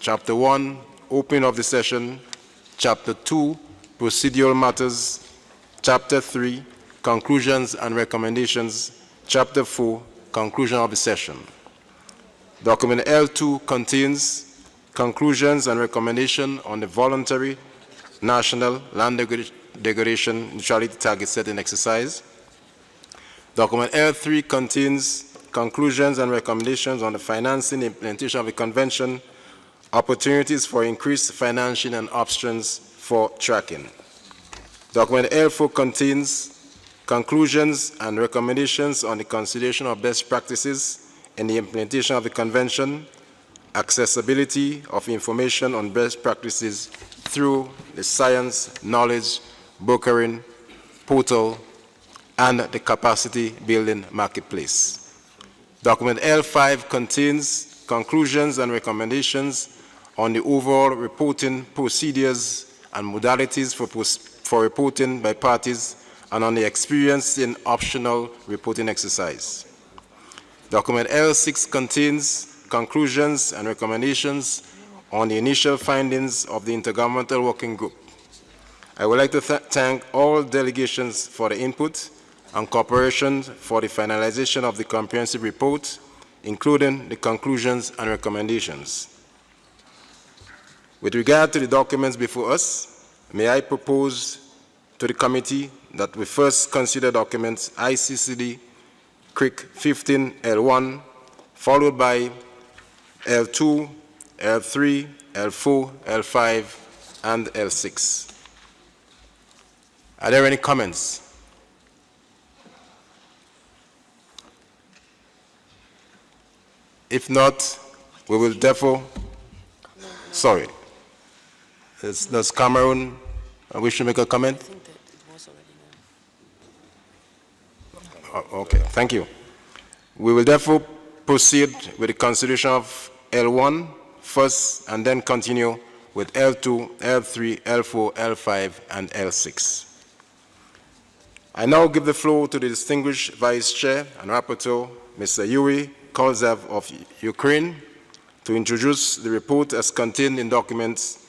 Chapter 1, opening of the session. Chapter 2, procedural matters. Chapter 3, conclusions and recommendations. Chapter 4, conclusion of the session. Document L2 contains conclusions and recommendations on the voluntary national land degradation neutrality target setting exercise. Document L3 contains conclusions and recommendations on the financing and implementation of the convention, opportunities for increased financing and options for tracking. Document L4 contains conclusions and recommendations on the consideration of best practices in the implementation of the convention, accessibility of information on best practices through the science, knowledge, brokering portal, and the capacity building marketplace. Document L5 contains conclusions and recommendations on the overall reporting procedures and modalities for reporting by parties and on the experience in optional reporting exercise. Document L6 contains conclusions and recommendations on the initial findings of the Intergovernmental Working Group. I would like to thank all delegations for the input and cooperation for the finalization of the comprehensive report, including the conclusions and recommendations. With regard to the documents before us, may I propose to the committee that we first consider documents ICCD CRIC 15 L1, followed by L2, L3, L4, L5, and L6. Are there any comments? If not, we will therefore, sorry, does Cameroon wish to make a comment? Okay, thank you. We will therefore proceed with the consideration of L1 first and then continue with L2, L3, L4, L5, and L6. I now give the floor to the distinguished Vice Chair and Rapporteur, Mr. Yuri Kolzev of Ukraine, to introduce the report as contained in documents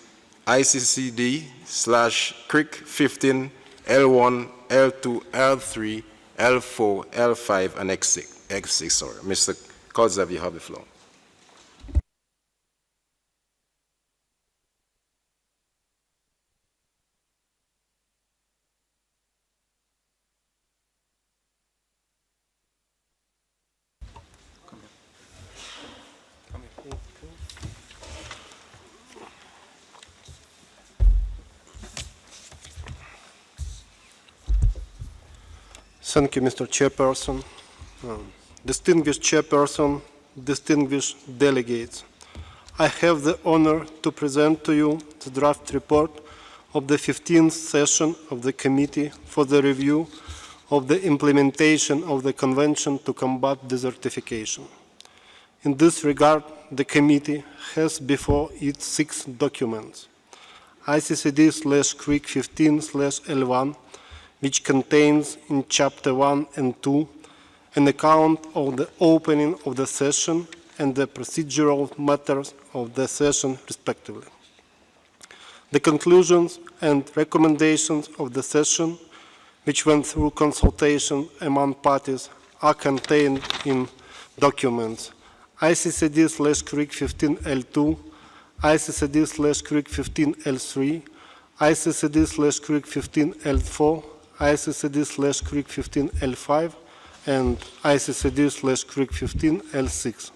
ICCD/CRIC 15 L1, L2, L3, L4, L5, and X6. Sorry. Mr. Kolzev, you have the floor. Thank you, Mr. Chairperson. Distinguished Chairperson, distinguished delegates, I have the honor to present to you the draft report of the 15th session of the Committee for the Review of the Implementation of the Convention to Combat Desertification. In this regard, the Committee has before it 6 documents: ICCD/CRIC 15/L1, which contains in Chapter 1 and 2 an account of the opening of the session and the procedural matters of the session, respectively. The conclusions and recommendations of the session, which went through consultation among parties, are contained in documents ICCD/CRIC 15L2, ICCD/CRIC 15L3, ICCD/CRIC 15L4, ICCD/CRIC 15L5, and ICCD/CRIC 15L6.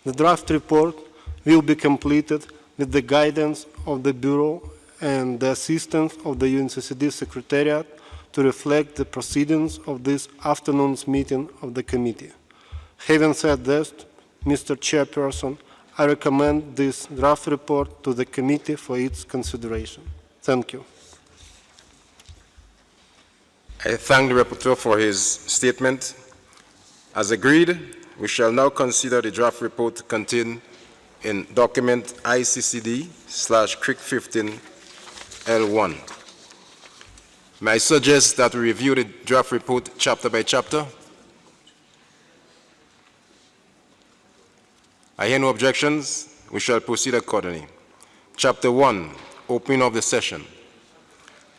The draft report will be completed with the guidance of the Bureau and the assistance of the UNCCD Secretariat to reflect the proceedings of this afternoon's meeting of the committee. Having said this, Mr. Chairperson, I recommend this draft report to the committee for its consideration. Thank you. I thank the rapporteur for his statement. As agreed, we shall now consider the draft report contained in document ICCD/CRIC 15 L1. May I suggest that we review the draft report chapter by chapter? I hear no objections. we shall proceed accordingly. Chapter 1, opening of the session.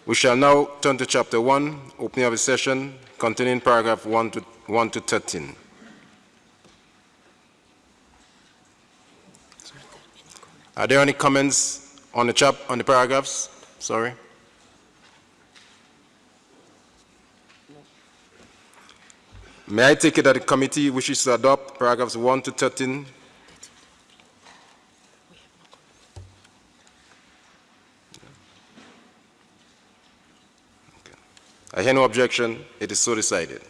We shall now turn to Chapter 1, opening of the session, containing paragraph 1 to 13. Are there any comments on the paragraphs? Sorry. May I take it that the committee wishes to adopt paragraphs 1 to 13? I hear no objection. It is so decided.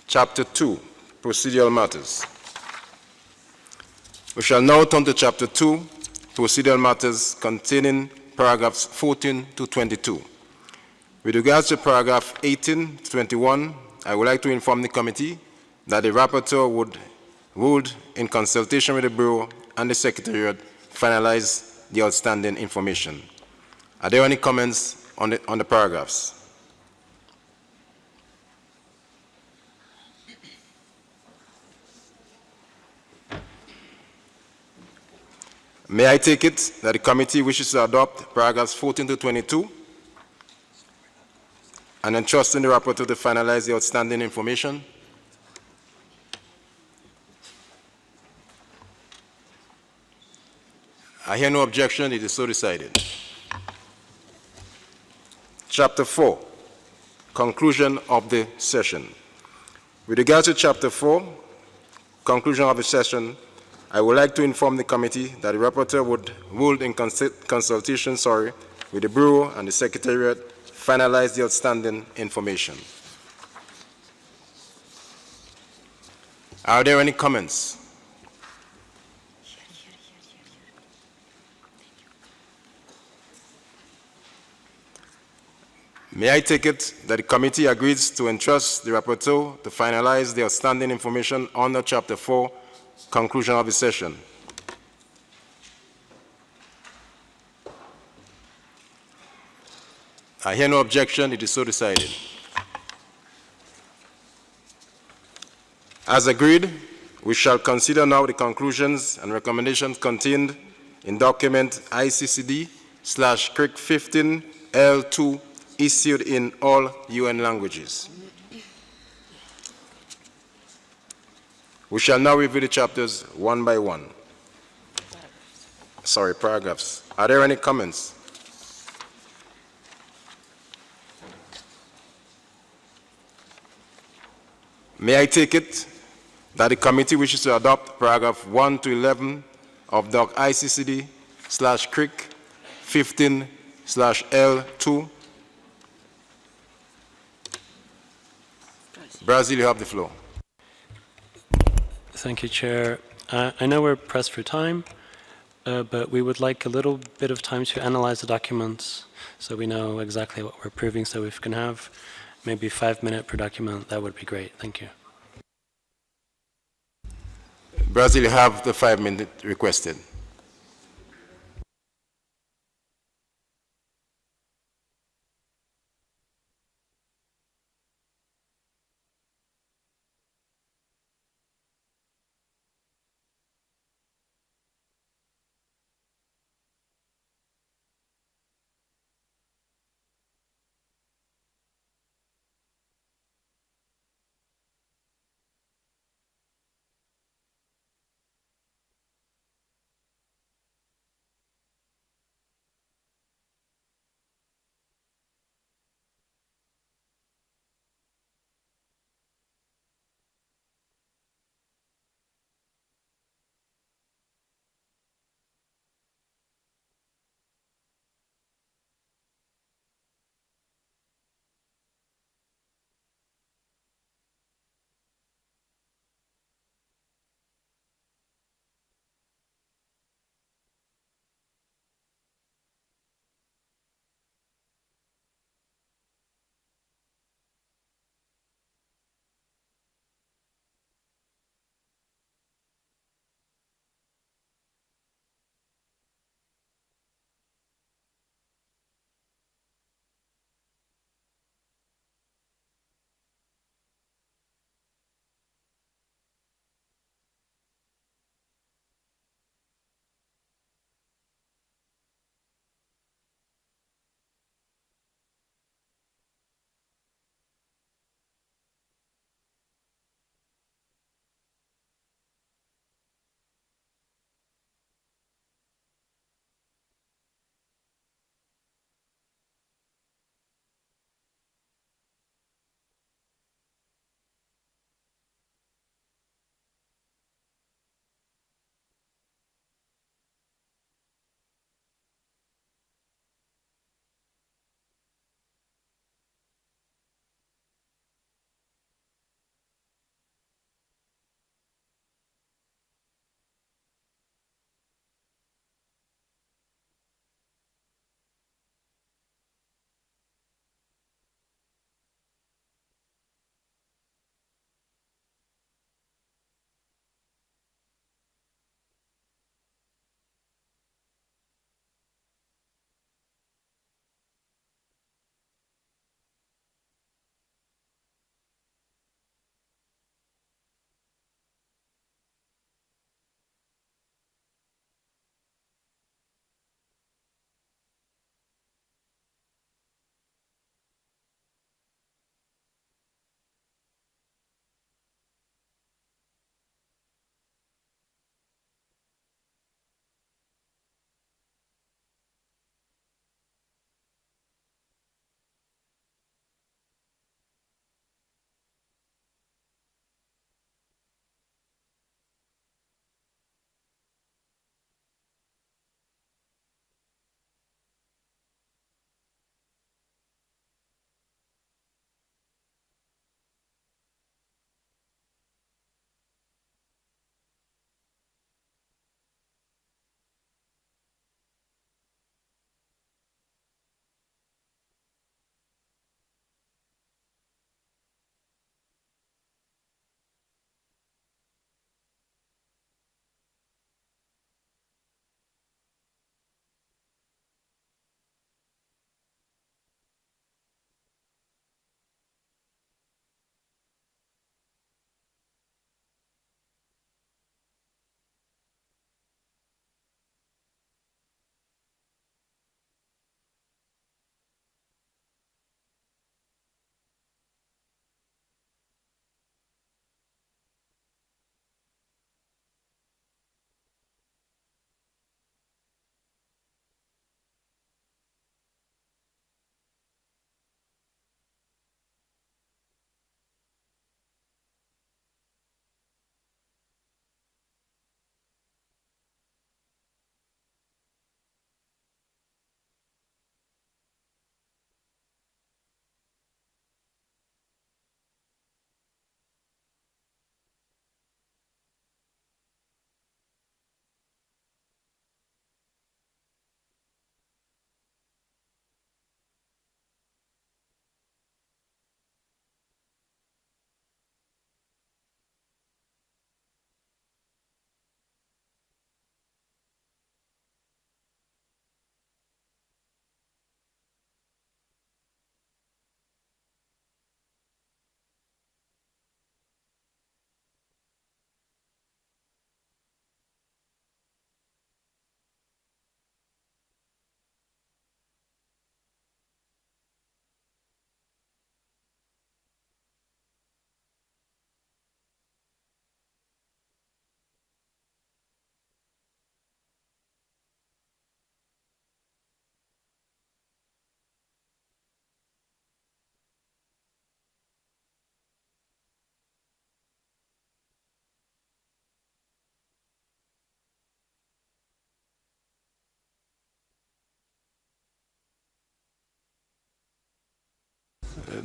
Chapter 2, procedural matters. We shall now turn to Chapter 2, procedural matters, containing paragraphs 14 to 22. With regards to paragraph 18 to 21, I would like to inform the committee that the rapporteur would, in consultation with the Bureau and the Secretariat, finalize the outstanding information. Are there any comments on the paragraphs? May I take it that the committee wishes to adopt paragraphs 14 to 22 and entrusting the rapporteur to finalize the outstanding information? I hear no objection. It is so decided. Chapter 4, conclusion of the session. With regard to Chapter 4, conclusion of the session, I would like to inform the committee that the rapporteur would in consultation with the Bureau and the Secretariat, finalize the outstanding information. Are there any comments? May I take it that the committee agrees to entrust the rapporteur to finalize the outstanding information under Chapter 4, conclusion of the session? I hear no objection. It is so decided. As agreed, we shall consider now the conclusions and recommendations contained in document ICCD/CRIC 15 L2 issued in all UN languages. We shall now review the chapters one by one. Paragraphs. Are there any comments? May I take it that the committee wishes to adopt paragraph 1 to 11 of Doc ICCD/CRIC 15/L2? Brazil, you have the floor. Thank you, Chair. I know we're pressed for time, but we would like a little bit of time to analyze the documents so we know exactly what we're approving. So if we can have maybe 5 minutes per document, that would be great. Thank you. Brazil, you have the 5 minutes requested.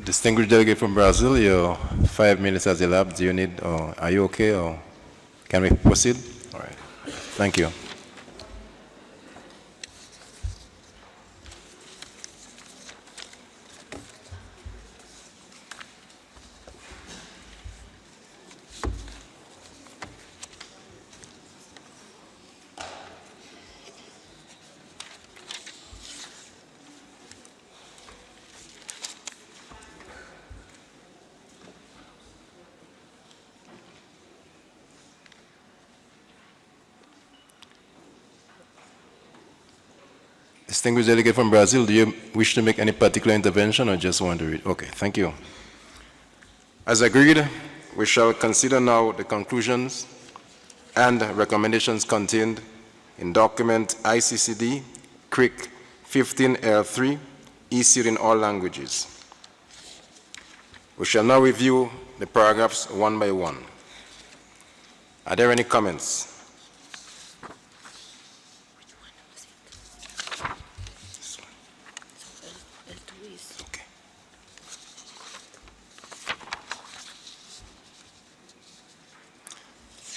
Distinguished delegate from Brazil, your 5 minutes has elapsed. Do you need, or are you okay, or can we proceed? All right. Thank you. Distinguished delegate from Brazil, do you wish to make any particular intervention or just want to read? Okay, thank you. As agreed, we shall consider now the conclusions and recommendations contained in document ICCD CRIC 15L3 issued in all languages. We shall now review the paragraphs one by one. Are there any comments? Okay.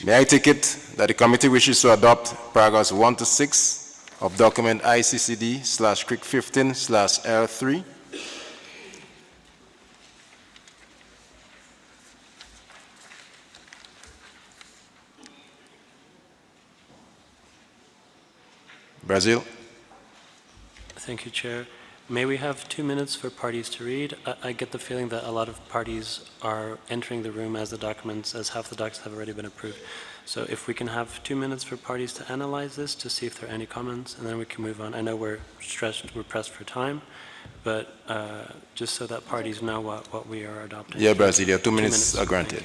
May I take it that the committee wishes to adopt paragraphs 1 to 6 of document ICCD/CRIC 15/L3? Brazil? Thank you, Chair. May we have 2 minutes for parties to read? I get the feeling that a lot of parties are entering the room as half the docs have already been approved. So if we can have 2 minutes for parties to analyze this, to see if there are any comments, and then we can move on. I know we're pressed for time, but just so that parties know what we are adopting. Yeah, Brazil, your 2 minutes are granted.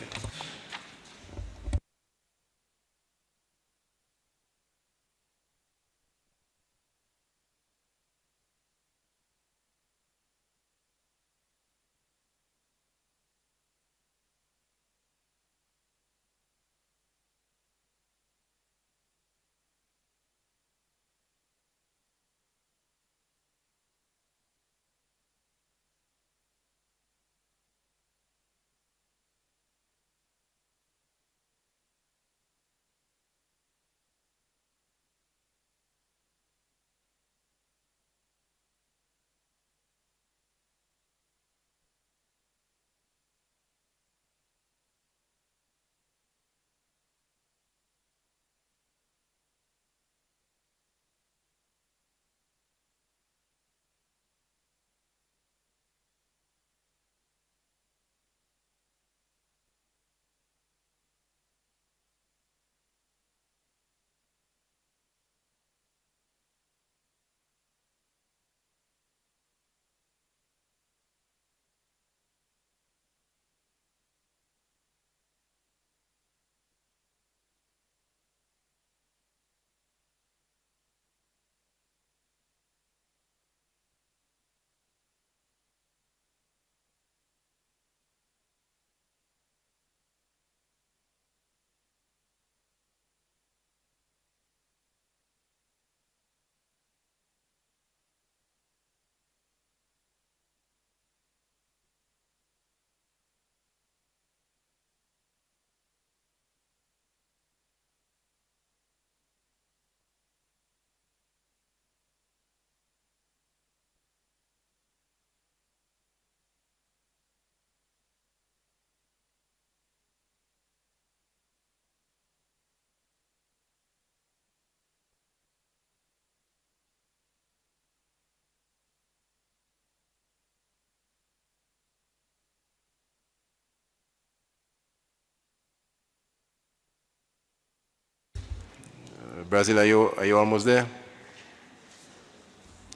Brazil, are you almost there?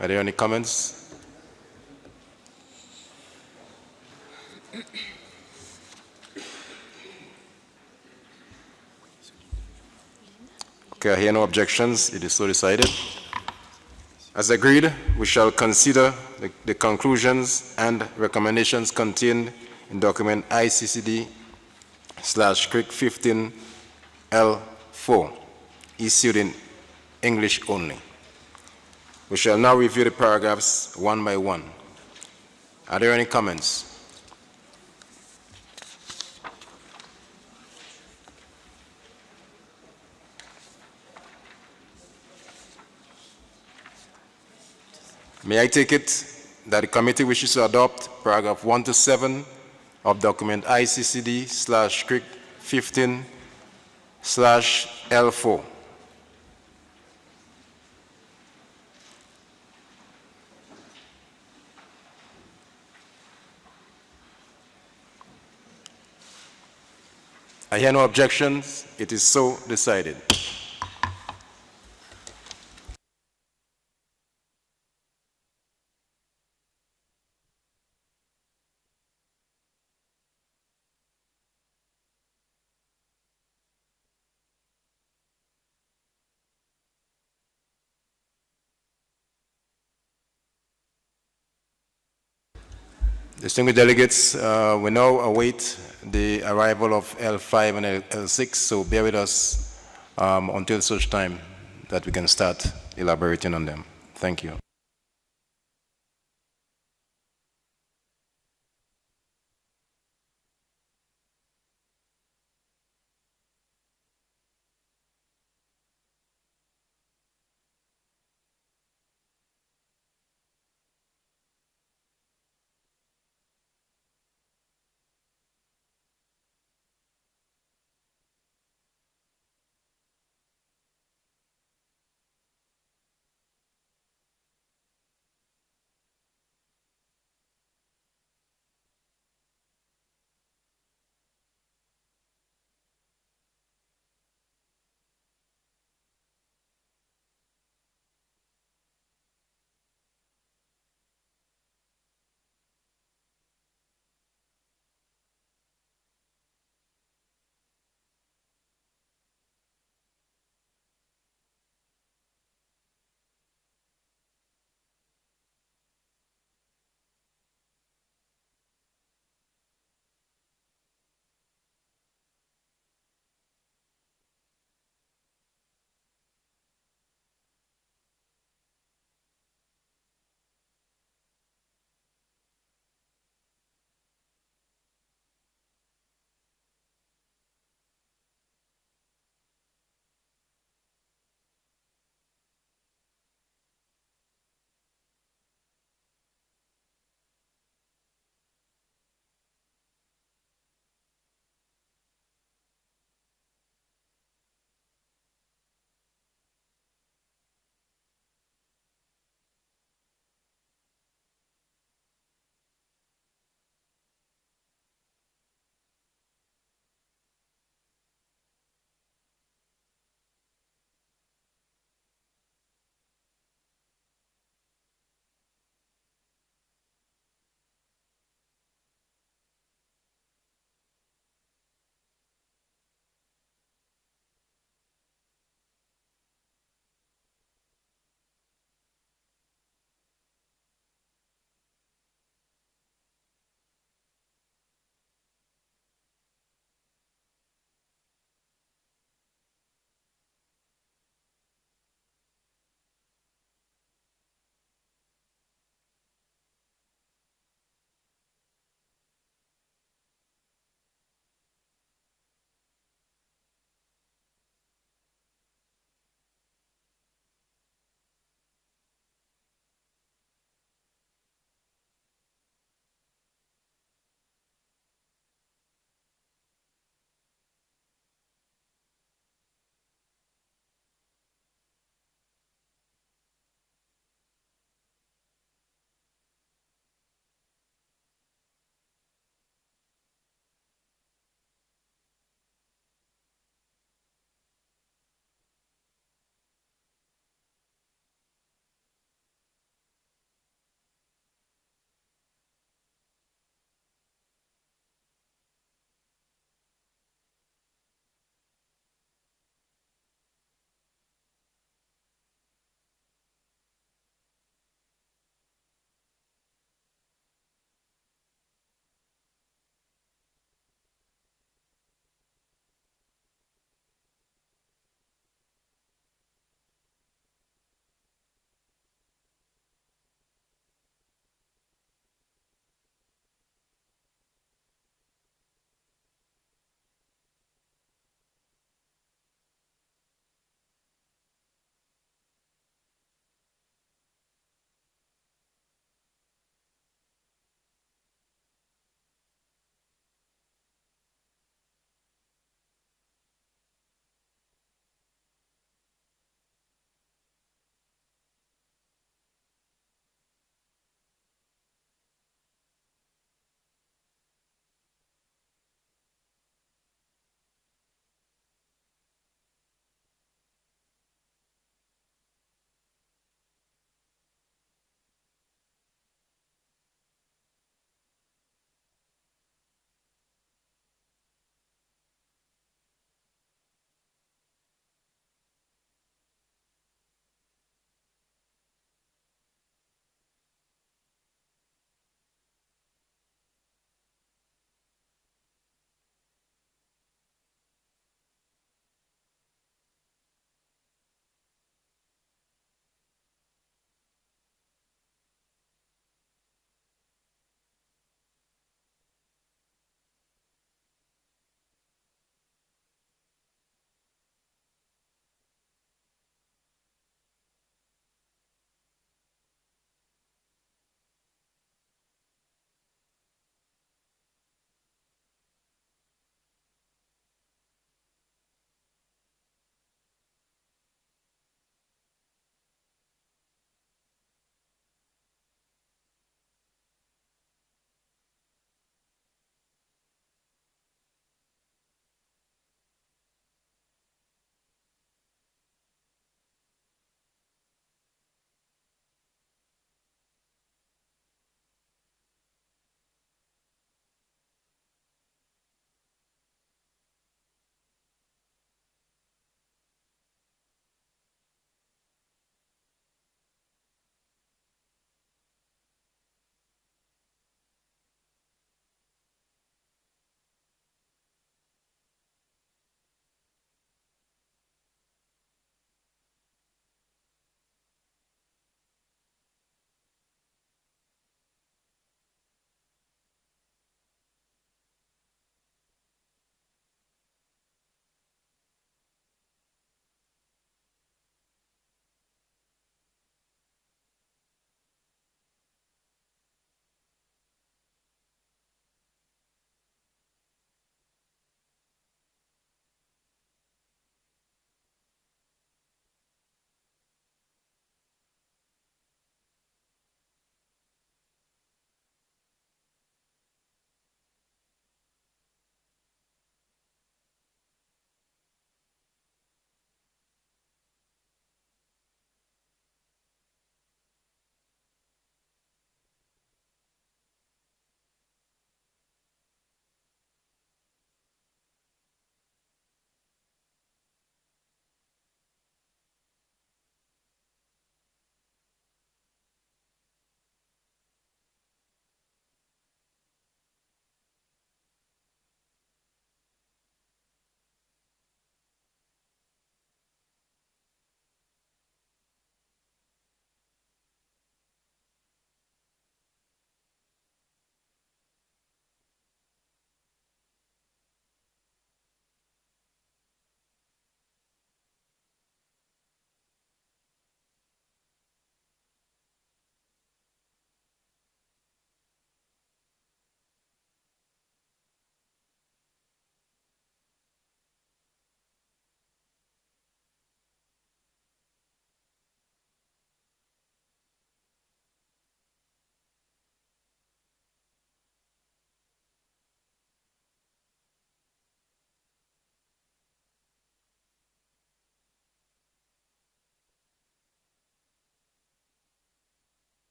Are there any comments? Okay, I hear no objections. It is so decided. As agreed, we shall consider the conclusions and recommendations contained in document ICCD/CRIC 15L4, issued in English only. We shall now review the paragraphs one by one. Are there any comments? May I take it that the committee wishes to adopt paragraph 1 to 7 of document ICCD/CRIC 15/L4. I hear no objections. It is so decided. Distinguished delegates, we now await the arrival of L5 and L6, so bear with us until such time that we can start elaborating on them. Thank you.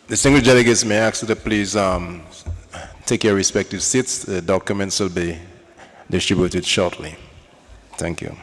Distinguished delegates, may I ask you to please take your respective seats. The documents will be distributed shortly. Thank you.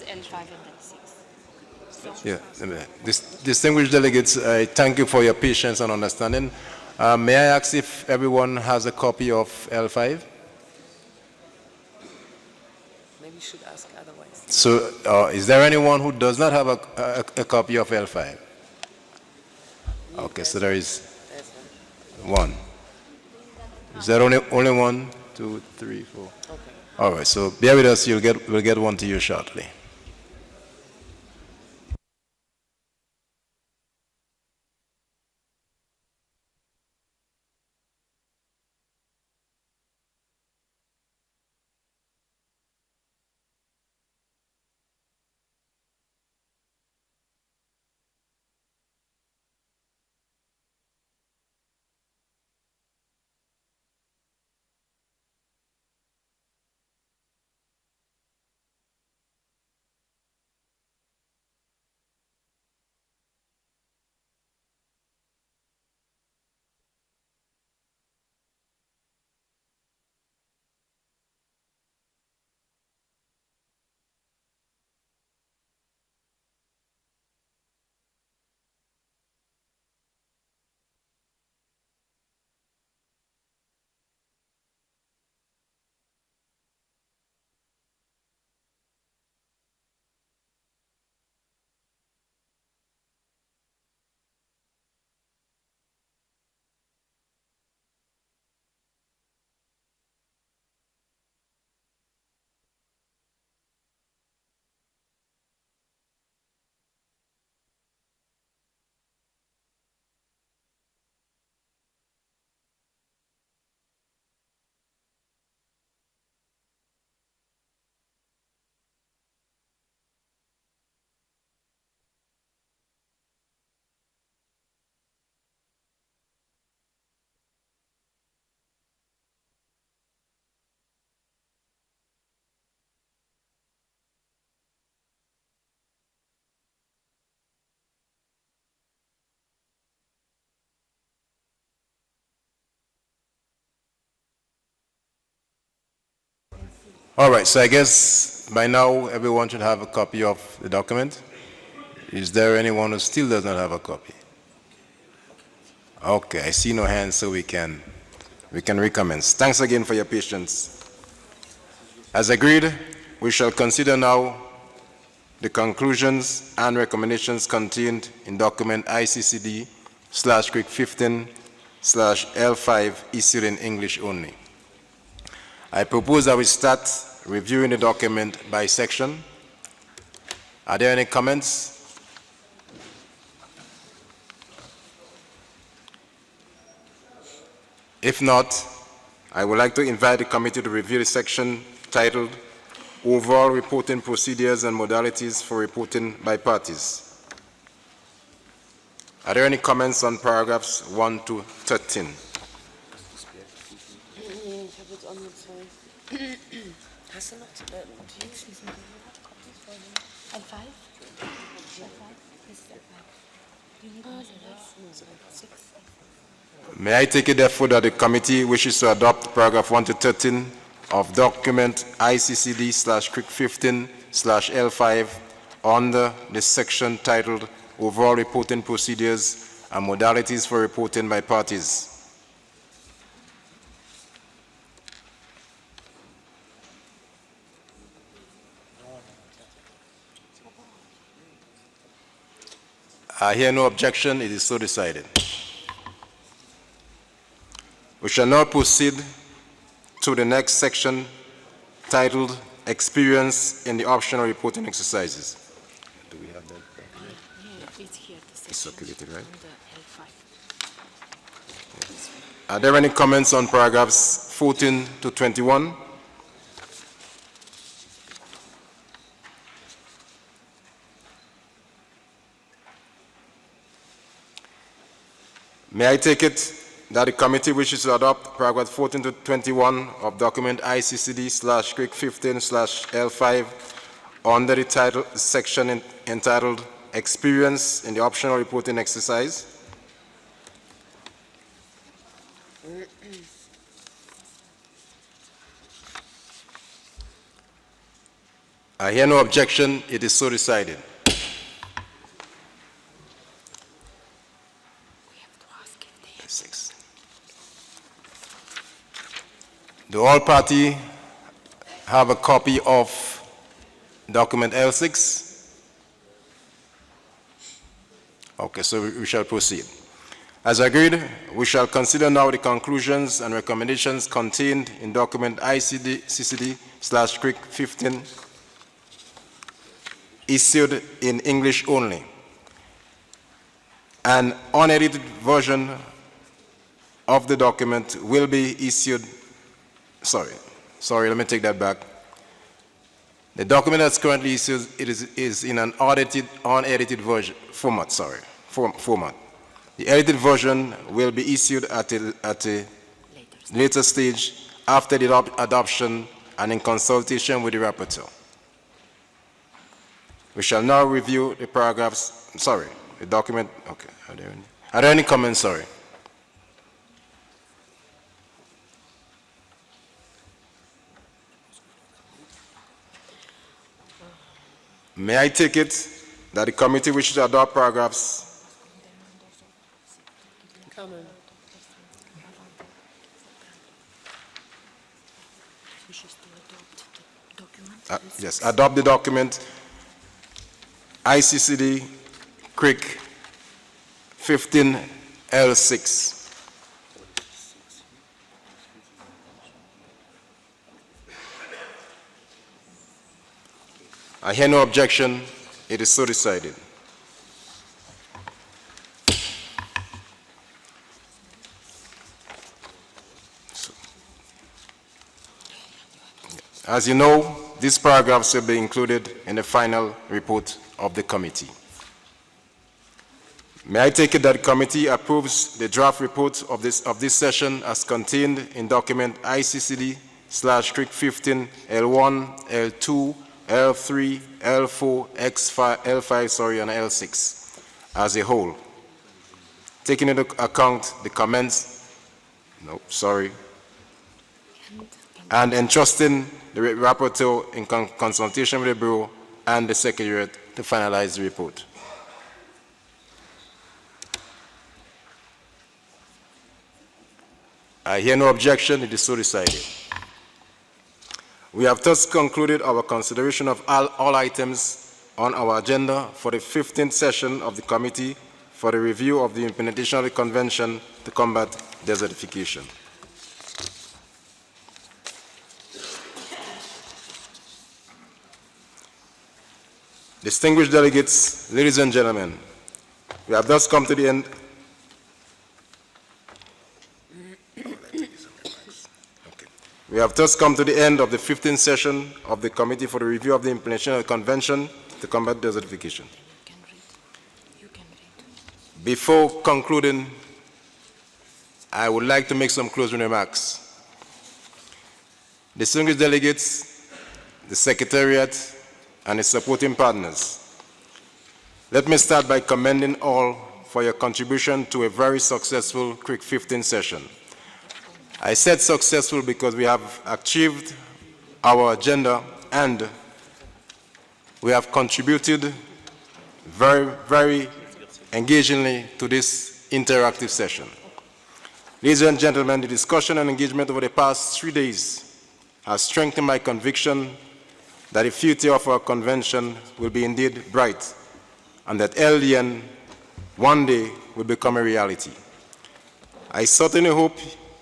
L5 and L6. Yeah, distinguished delegates, I thank you for your patience and understanding. May I ask if everyone has a copy of L5? Maybe you should ask otherwise. So, is there anyone who does not have a copy of L5? Okay, so there is There's one. Is there only one, two, three, four? one. Okay. All right, so bear with us. We'll get one to you shortly. All right, so I guess by now everyone should have a copy of the document. Is there anyone who still does not have a copy? Okay, I see no hands, so we can recommence. Thanks again for your patience. As agreed, we shall consider now the conclusions and recommendations contained in document ICCD/CRIC 15/L5 issued in English only. I propose that we start reviewing the document by section. Are there any comments? If not, I would like to invite the committee to review the section titled Overall Reporting Procedures and Modalities for Reporting by Parties. Are there any comments on paragraphs 1 to 13? Ich habe jetzt auch nur zwei. Hast du noch Notizen? L5? This is L5. You need one L6? May I take it therefore that the committee wishes to adopt paragraph 1 to 13 of document ICCD/CRIC 15/L5 under the section titled Overall Reporting Procedures and Modalities for Reporting by Parties. I hear no objection. It is so decided. We shall now proceed to the next section titled Experience in the Optional Reporting Exercises. Do we have that? Yeah, it's here. The It's section circulated, right? under L5. Are there any comments on paragraphs 14 to 21? May I take it that the committee wishes to adopt paragraph 14 to 21 of document ICCD/CRIC 15/L5 under the title section entitled Experience in the Optional Reporting Exercise? I hear no objection. It is so decided. Six. Do all parties have a copy of document L6? Okay, so we shall proceed. As agreed, we shall consider now the conclusions and recommendations contained in document ICCD/CRIC 15, issued in English only. An unedited version of the document will be issued, sorry, let me take that back. The document that's currently issued is in an unedited version format. The edited version will be issued at a later stage after the adoption and in consultation with the rapporteur. We shall now review the paragraphs, the document, okay. Are there any comments, May I take it that the committee wishes to adopt paragraphs? Come on. Yes, adopt the document ICCD CRIC 15 L6. I hear no objection. It is so decided. As you know, these paragraphs will be included in the final report of the committee. May I take it that the committee approves the draft report of this session as contained in document ICCD/CRIC 15 L1, L2, L3, L4, L5, and L6 as a whole, taking into account the comments, and entrusting the rapporteur in consultation with the Bureau and the Secretariat to finalize the report. I hear no objection. It is so decided. We have thus concluded our consideration of all items on our agenda for the 15th session of the Committee for the Review of the Implementation of the Convention to Combat Desertification. Distinguished delegates, ladies and gentlemen, we have thus come to the end. We have thus come to the end of the 15th session of the Committee for the Review of the Implementation of the Convention to Combat Desertification. Before concluding, I would like to make some closing remarks. Distinguished delegates, the Secretariat, and its supporting partners, let me start by commending all for your contribution to a very successful CRIC 15 session. I said successful because we have achieved our agenda and we have contributed very, very engagingly to this interactive session. Ladies and gentlemen, the discussion and engagement over the past 3 days has strengthened my conviction that the future of our convention will be indeed bright and that LDN one day will become a reality. I certainly hope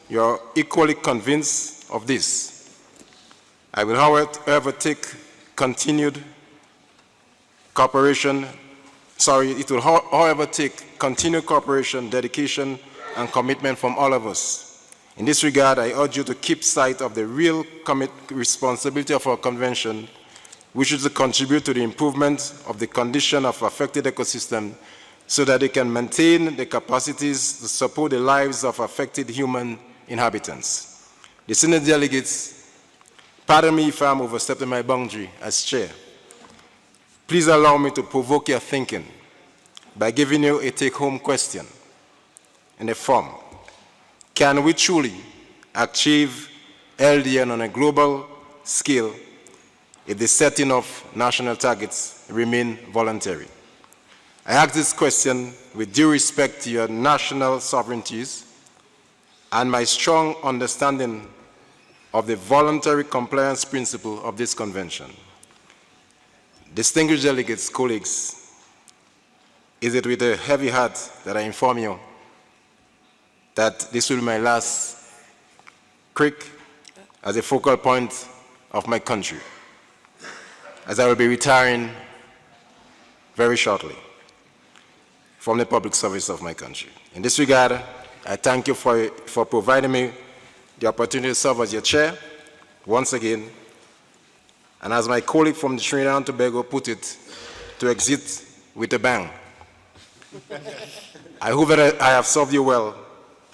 you're equally convinced of this. I will, however, take continued cooperation, it will, however, take continued cooperation, dedication, and commitment from all of us. In this regard, I urge you to keep sight of the real responsibility of our convention, which is to contribute to the improvement of the condition of affected ecosystem so that they can maintain the capacities to support the lives of affected human inhabitants. Distinguished delegates, pardon me if I'm overstepping my boundary as chair. Please allow me to provoke your thinking by giving you a take-home question in a form. Can we truly achieve LDN on a global scale if the setting of national targets remain voluntary? I ask this question with due respect to your national sovereignties and my strong understanding of the voluntary compliance principle of this convention. Distinguished delegates, colleagues, is it with a heavy heart that I inform you that this will be my last CRIC as a focal point of my country, as I will be retiring very shortly from the public service of my country. In this regard, I thank you for providing me the opportunity to serve as your chair once again, and as my colleague from Trinidad and Tobago put it, to exit with a bang. I hope that I have served you well,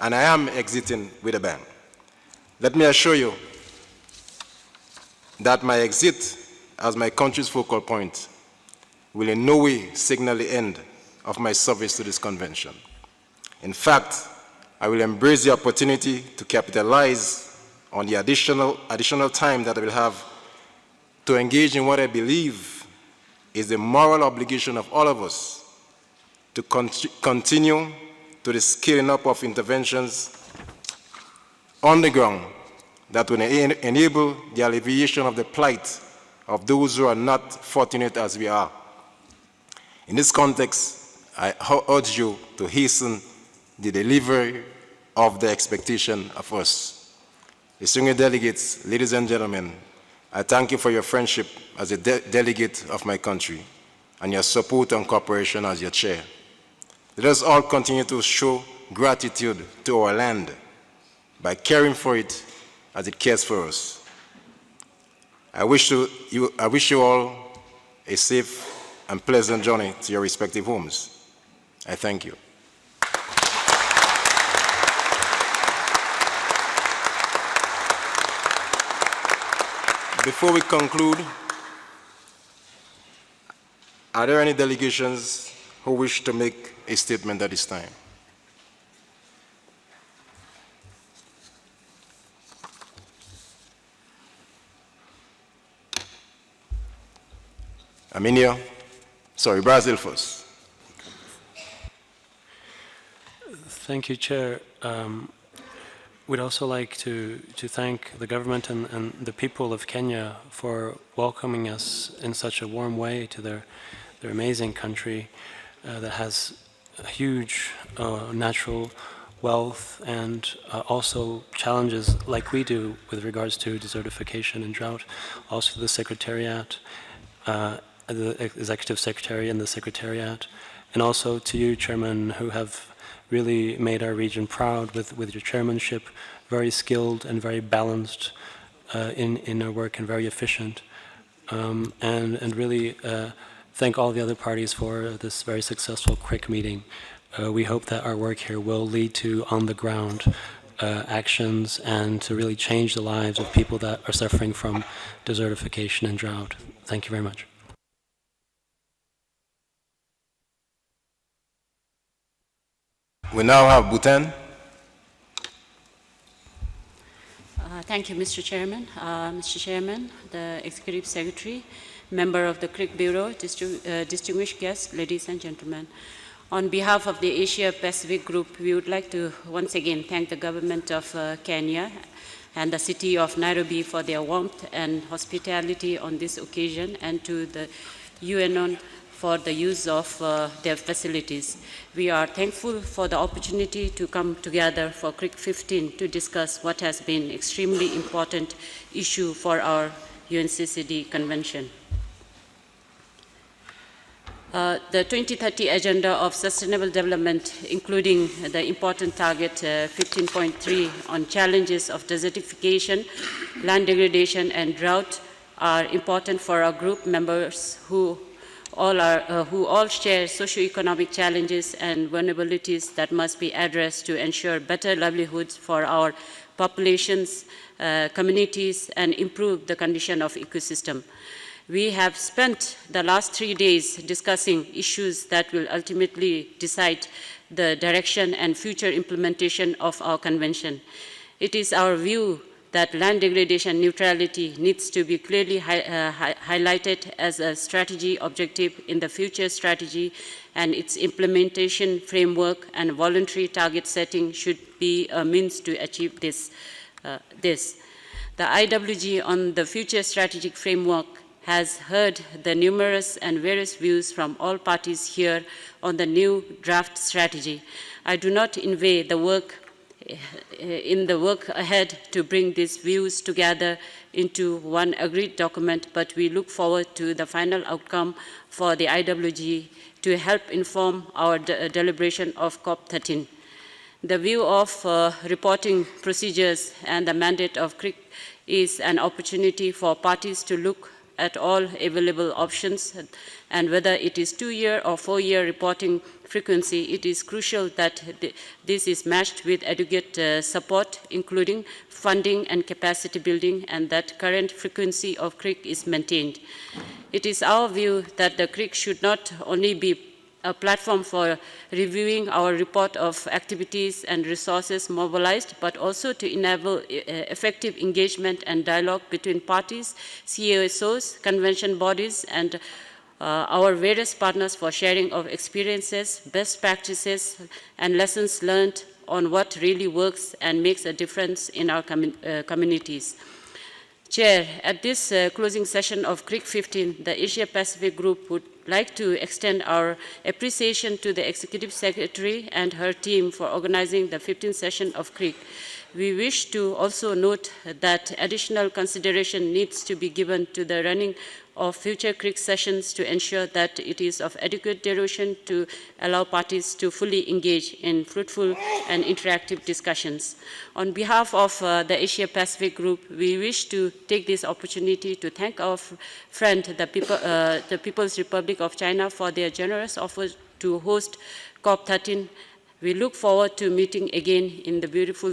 and I am exiting with a bang. Let me assure you that my exit as my country's focal point will in no way signal the end of my service to this convention. In fact, I will embrace the opportunity to capitalize on the additional time that I will have to engage in what I believe is the moral obligation of all of us to continue to the scaling up of interventions on the ground that will enable the alleviation of the plight of those who are not fortunate as we are. In this context, I urge you to hasten the delivery of the expectation of us. Distinguished delegates, ladies and gentlemen, I thank you for your friendship as a delegate of my country and your support and cooperation as your chair. Let us all continue to show gratitude to our land by caring for it as it cares for us. I wish you all a safe and pleasant journey to your respective homes. I thank you. Before we conclude, are there any delegations who wish to make a statement at this time? Armenia, sorry, Brazil first. Thank you, Chair. We'd also like to thank the government and the people of Kenya for welcoming us in such a warm way to their amazing country that has a huge natural wealth and also challenges like we do with regards to desertification and drought. Also the Secretariat, the Executive Secretary and the Secretariat, and also to you, Chairman, who have really made our region proud with your chairmanship, very skilled and very balanced in our work and very efficient. And really thank all the other parties for this very successful CRIC meeting. We hope that our work here will lead to on-the-ground actions and to really change the lives of people that are suffering from desertification and drought. Thank you very much. We now have Bhutan. Thank you, Mr. Chairman. Mr. Chairman, the Executive Secretary, member of the CRIC Bureau, distinguished guests, ladies and gentlemen. On behalf of the Asia Pacific Group, we would like to once again thank the government of Kenya and the city of Nairobi for their warmth and hospitality on this occasion, and to the UNON for the use of their facilities. We are thankful for the opportunity to come together for CRIC 15 to discuss what has been extremely important issue for our UNCCD convention. The 2030 Agenda of Sustainable Development, including the important target 15.3 on challenges of desertification, land degradation, and drought, are important for our group members who all share socioeconomic challenges and vulnerabilities that must be addressed to ensure better livelihoods for our populations, communities, and improve the condition of ecosystem. We have spent the last 3 days discussing issues that will ultimately decide the direction and future implementation of our convention. It is our view that land degradation neutrality needs to be clearly highlighted as a strategy objective in the future strategy, and its implementation framework and voluntary target setting should be a means to achieve this. The IWG on the future strategic framework has heard the numerous and various views from all parties here on the new draft strategy. I do not envy the work ahead to bring these views together into one agreed document, but we look forward to the final outcome for the IWG to help inform our deliberation of COP13. The view of reporting procedures and the mandate of CRIC is an opportunity for parties to look at all available options, and whether it is 2-year or 4-year reporting frequency, it is crucial that this is matched with adequate support, including funding and capacity building, and that current frequency of CRIC is maintained. It is our view that the CRIC should not only be a platform for reviewing our report of activities and resources mobilized, but also to enable effective engagement and dialogue between parties, CSOs, convention bodies, and our various partners for sharing of experiences, best practices, and lessons learned on what really works and makes a difference in our communities. Chair, at this closing session of CRIC 15, the Asia Pacific Group would like to extend our appreciation to the Executive Secretary and her team for organizing the 15th session of CRIC. We wish to also note that additional consideration needs to be given to the running of future CRIC sessions to ensure that it is of adequate duration to allow parties to fully engage in fruitful and interactive discussions. On behalf of the Asia Pacific Group, we wish to take this opportunity to thank our friend, the People's Republic of China, for their generous offer to host COP13. We look forward to meeting again in the beautiful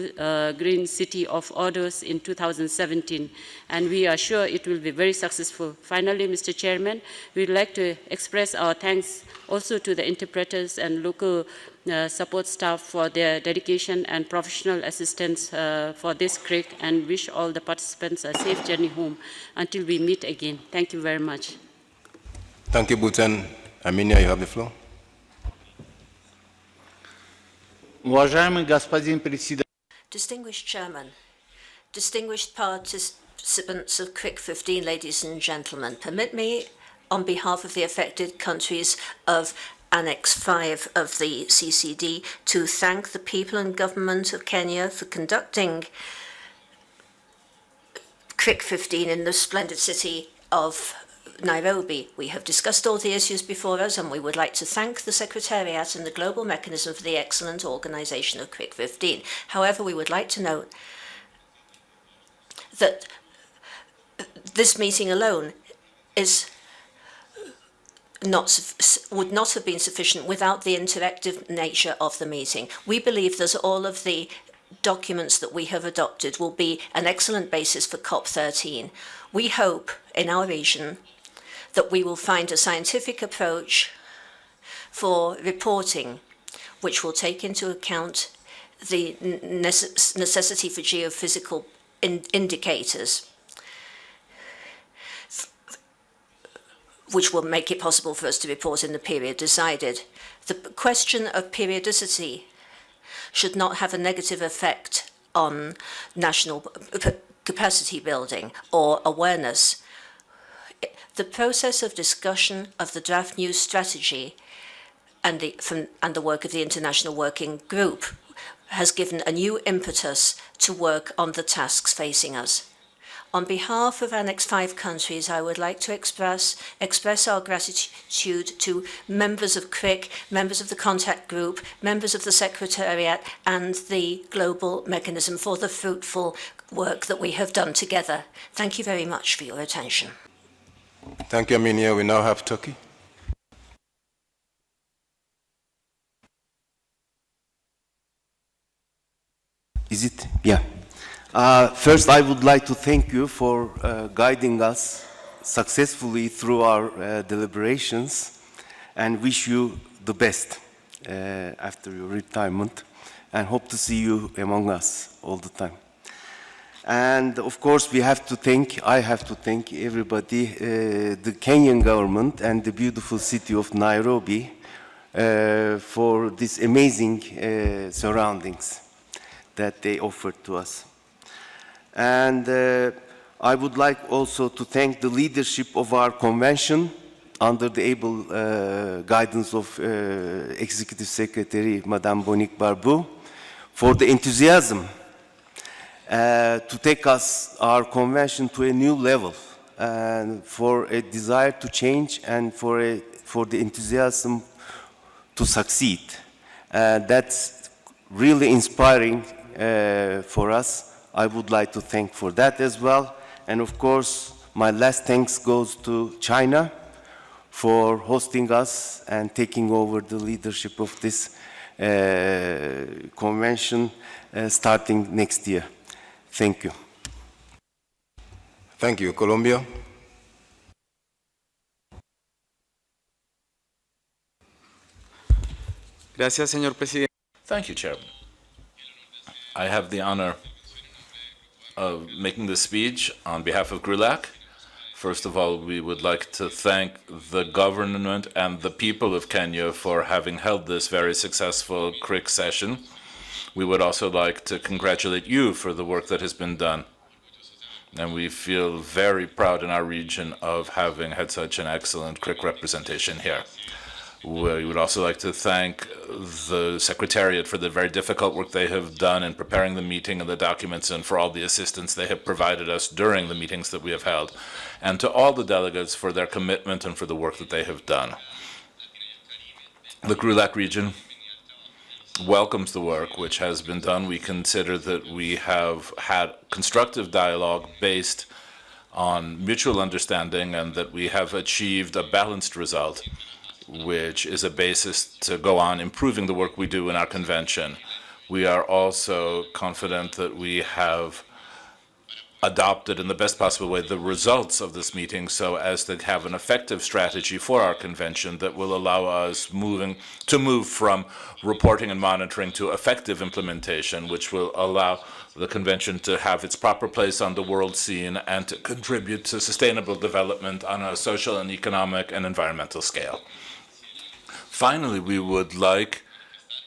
green city of Ordos in 2017, and we are sure it will be very successful. Finally, Mr. Chairman, we'd like to express our thanks also to the interpreters and local support staff for their dedication and professional assistance for this CRIC, and wish all the participants a safe journey home until we meet again. Thank you very much. Thank you, Bhutan. Armenia, you have the floor. Уважаемый господин председатель. Distinguished Chairman, distinguished participants of CRIC 15, ladies and gentlemen, permit me, on behalf of the affected countries of Annex 5 of the CCD, to thank the people and government of Kenya for conducting CRIC 15 in the splendid city of Nairobi. We have discussed all the issues before us, and we would like to thank the Secretariat and the Global Mechanism for the excellent organization of CRIC 15. However, we would like to note that this meeting alone would not have been sufficient without the interactive nature of the meeting. We believe that all of the documents that we have adopted will be an excellent basis for COP13. We hope in our region that we will find a scientific approach for reporting, which will take into account the necessity for geophysical indicators, which will make it possible for us to report in the period decided. The question of periodicity should not have a negative effect on national capacity building or awareness. The process of discussion of the draft new strategy and the work of the International Working Group has given a new impetus to work on the tasks facing us. On behalf of Annex 5 countries, I would like to express our gratitude to members of CRIC, members of the contact group, members of the Secretariat, and the Global Mechanism for the fruitful work that we have done together. Thank you very much for your attention. Thank you, Armenia. We now have Turkey. Is it? Yeah. First, I would like to thank you for guiding us successfully through our deliberations, and wish you the best after your retirement, and hope to see you among us all the time. And of course, I have to thank everybody, the Kenyan government and the beautiful city of Nairobi for these amazing surroundings that they offered to us. And I would like also to thank the leadership of our convention under the able guidance of Executive Secretary Madame Monique Barbeau for the enthusiasm to take our convention to a new level, and for a desire to change and for the enthusiasm to succeed. That's really inspiring for us. I would like to thank for that as well. And of course, my last thanks goes to China for hosting us and taking over the leadership of this convention starting next year. Thank you. Thank you. Colombia. Gracias, señor presidente. Thank you, Chairman. I have the honor of making this speech on behalf of GRULAC. First of all, we would like to thank the government and the people of Kenya for having held this very successful CRIC session. We would also like to congratulate you for the work that has been done. And we feel very proud in our region of having had such an excellent CRIC representation here. We would also like to thank the Secretariat for the very difficult work they have done in preparing the meeting and the documents, and for all the assistance they have provided us during the meetings that we have held, and to all the delegates for their commitment and for the work that they have done. The GRULAC region welcomes the work which has been done. We consider that we have had constructive dialogue based on mutual understanding, and that we have achieved a balanced result, which is a basis to go on improving the work we do in our convention. We are also confident that we have adopted in the best possible way the results of this meeting so as to have an effective strategy for our convention that will allow us to move from reporting and monitoring to effective implementation, which will allow the convention to have its proper place on the world scene and to contribute to sustainable development on a social and economic and environmental scale. Finally, we would like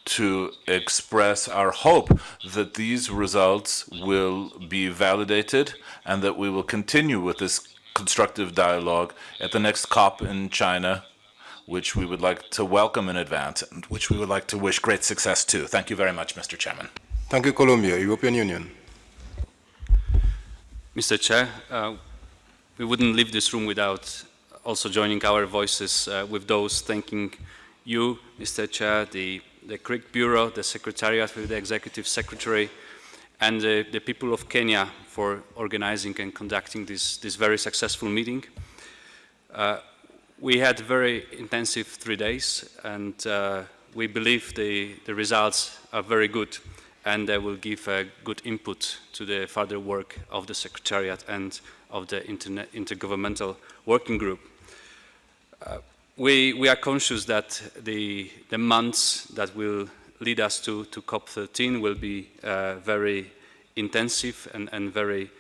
to express our hope that these results will be validated and that we will continue with this constructive dialogue at the next COP in China, which we would like to welcome in advance and which we would like to wish great success to. Thank you very much, Mr. Chairman. Thank you, Colombia. European Union. Mr. Chair, we wouldn't leave this room without also joining our voices with those thanking you, Mr. Chair, the CRIC Bureau, the Secretariat with the Executive Secretary, and the people of Kenya for organizing and conducting this very successful meeting. We had very intensive 3 days, and we believe the results are very good, and they will give a good input to the further work of the Secretariat and of the Intergovernmental Working Group. We are conscious that the months that will lead us to COP13 will be very intensive and very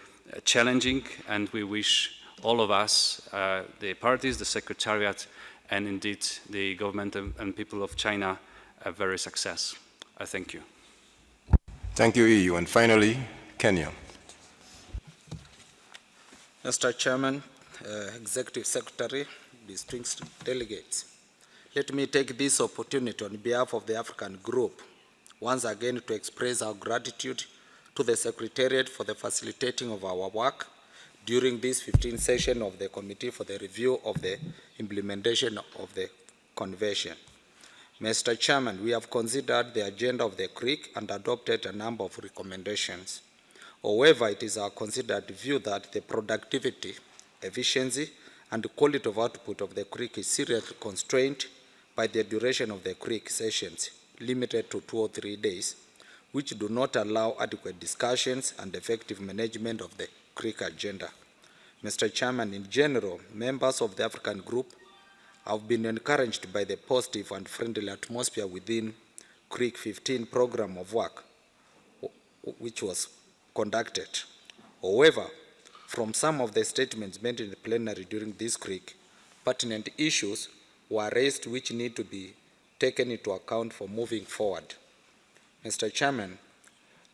challenging, and we wish all of us, the parties, the Secretariat, and indeed the government and people of China, a very success. I thank you. Thank you, EU. And finally, Kenya. Mr. Chairman, Executive Secretary, distinguished delegates, let me take this opportunity on behalf of the African Group once again to express our gratitude to the Secretariat for the facilitating of our work during this 15th session of the Committee for the Review of the Implementation of the Convention. Mr. Chairman, we have considered the agenda of the CRIC and adopted a number of recommendations. However, it is our considered view that the productivity, efficiency, and the quality of output of the CRIC is seriously constrained by the duration of the CRIC sessions, limited to 2 or 3 days, which do not allow adequate discussions and effective management of the CRIC agenda. Mr. Chairman, in general, members of the African Group have been encouraged by the positive and friendly atmosphere within CRIC 15 program of work, which was conducted. However, from some of the statements made in the plenary during this CRIC, pertinent issues were raised which need to be taken into account for moving forward. Mr. Chairman,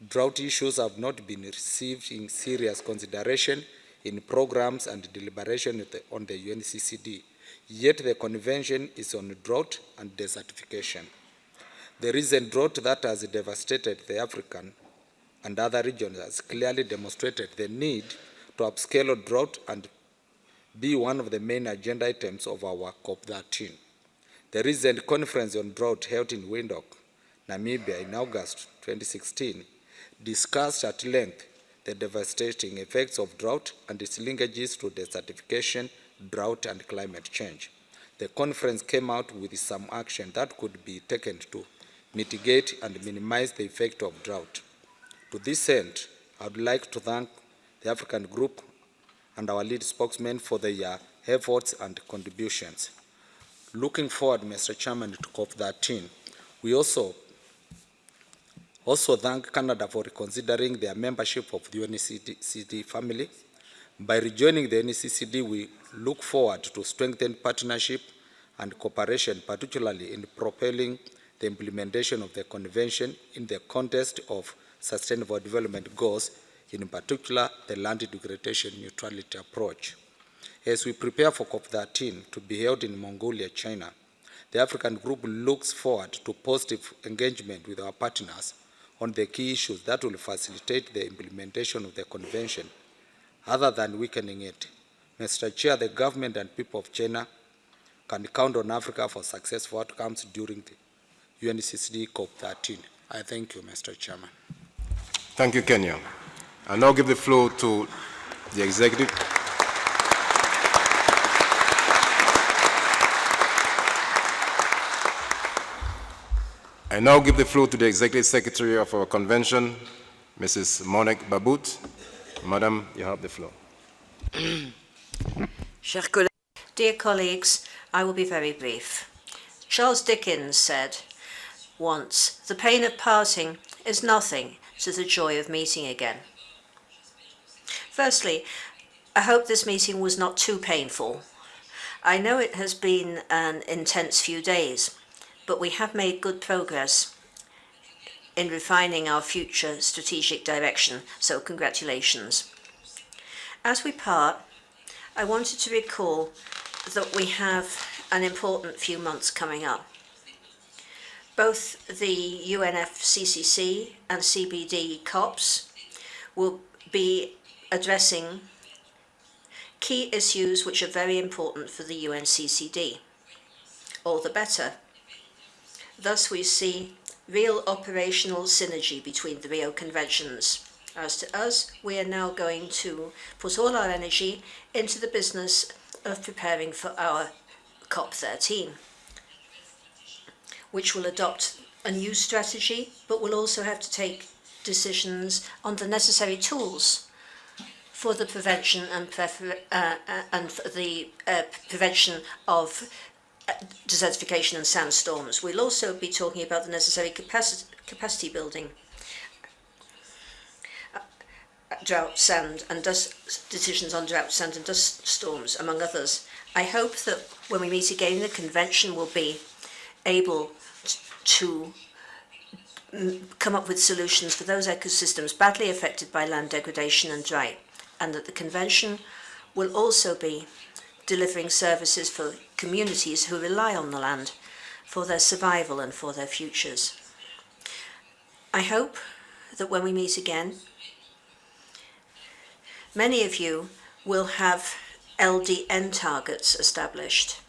drought issues have not been received in serious consideration in programs and deliberation on the UNCCD, yet the convention is on drought and desertification. The recent drought that has devastated the African and other regions has clearly demonstrated the need to upscale drought and be one of the main agenda items of our COP13. The recent conference on drought held in Windhoek, Namibia in August 2016 discussed at length the devastating effects of drought and its linkages to desertification, drought, and climate change. The conference came out with some action that could be taken to mitigate and minimize the effect of drought. To this end, I would like to thank the African Group and our lead spokesman for their efforts and contributions. Looking forward, Mr. Chairman, to COP13, we also thank Canada for reconsidering their membership of the UNCCD family. By rejoining the UNCCD, we look forward to strengthened partnership and cooperation, particularly in propelling the implementation of the convention in the context of sustainable development goals, in particular the land degradation neutrality approach. As we prepare for COP13 to be held in Mongolia, China, the African Group looks forward to positive engagement with our partners on the key issues that will facilitate the implementation of the convention, other than weakening it. Mr. Chair, the government and people of China can count on Africa for successful outcomes during the UNCCD COP13. I thank you, Mr. Chairman. Thank you, Kenya. I now give the floor to the executive. I now give the floor to the Executive Secretary of our convention, Mrs. Monique Babout. Madam, you have the floor. Dear colleagues, I will be very brief. Charles Dickens said once, "The pain of parting is nothing to the joy of meeting again." Firstly, I hope this meeting was not too painful. I know it has been an intense few days, but we have made good progress in refining our future strategic direction, so congratulations. As we part, I wanted to recall that we have an important few months coming up. Both the UNFCCC and CBD COPs will be addressing key issues which are very important for the UNCCD. All the better. Thus we see real operational synergy between the Rio Conventions. As to us, we are now going to put all our energy into the business of preparing for our COP13, which will adopt a new strategy, but will also have to take decisions on the necessary tools for the prevention and for the prevention of desertification and sandstorms. We'll also be talking about the necessary capacity building, drought, sand and dust, decisions on drought, sand and dust storms, among others. I hope that when we meet again, the convention will be able to come up with solutions for those ecosystems badly affected by land degradation and drought, and that the convention will also be delivering services for communities who rely on the land for their survival and for their futures. I hope that when we meet again, many of you will have LDN targets established,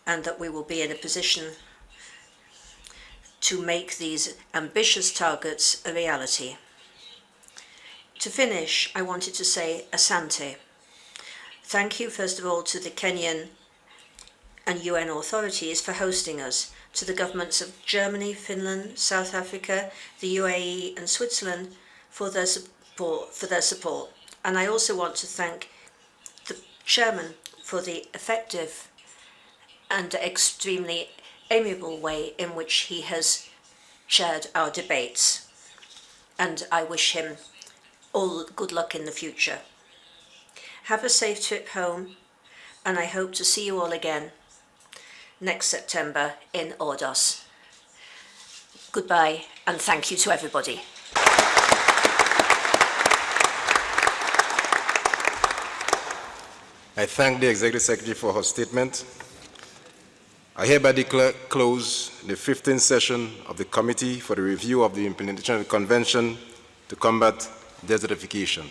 and that we will be in a position to make these ambitious targets a reality. To finish, I wanted to say asante. Thank you, first of all, to the Kenyan and UN authorities for hosting us, to the governments of Germany, Finland, South Africa, the UAE and Switzerland for their support. And I also want to thank the chairman for the effective and extremely amiable way in which he has chaired our debates. And I wish him all good luck in the future. Have a safe trip home, and I hope to see you all again next September in Ordos. Goodbye, and thank you to everybody. I thank the Executive Secretary for her statement. I hereby declare close the 15th session of the Committee for the Review of the Implementation of the Convention to Combat Desertification.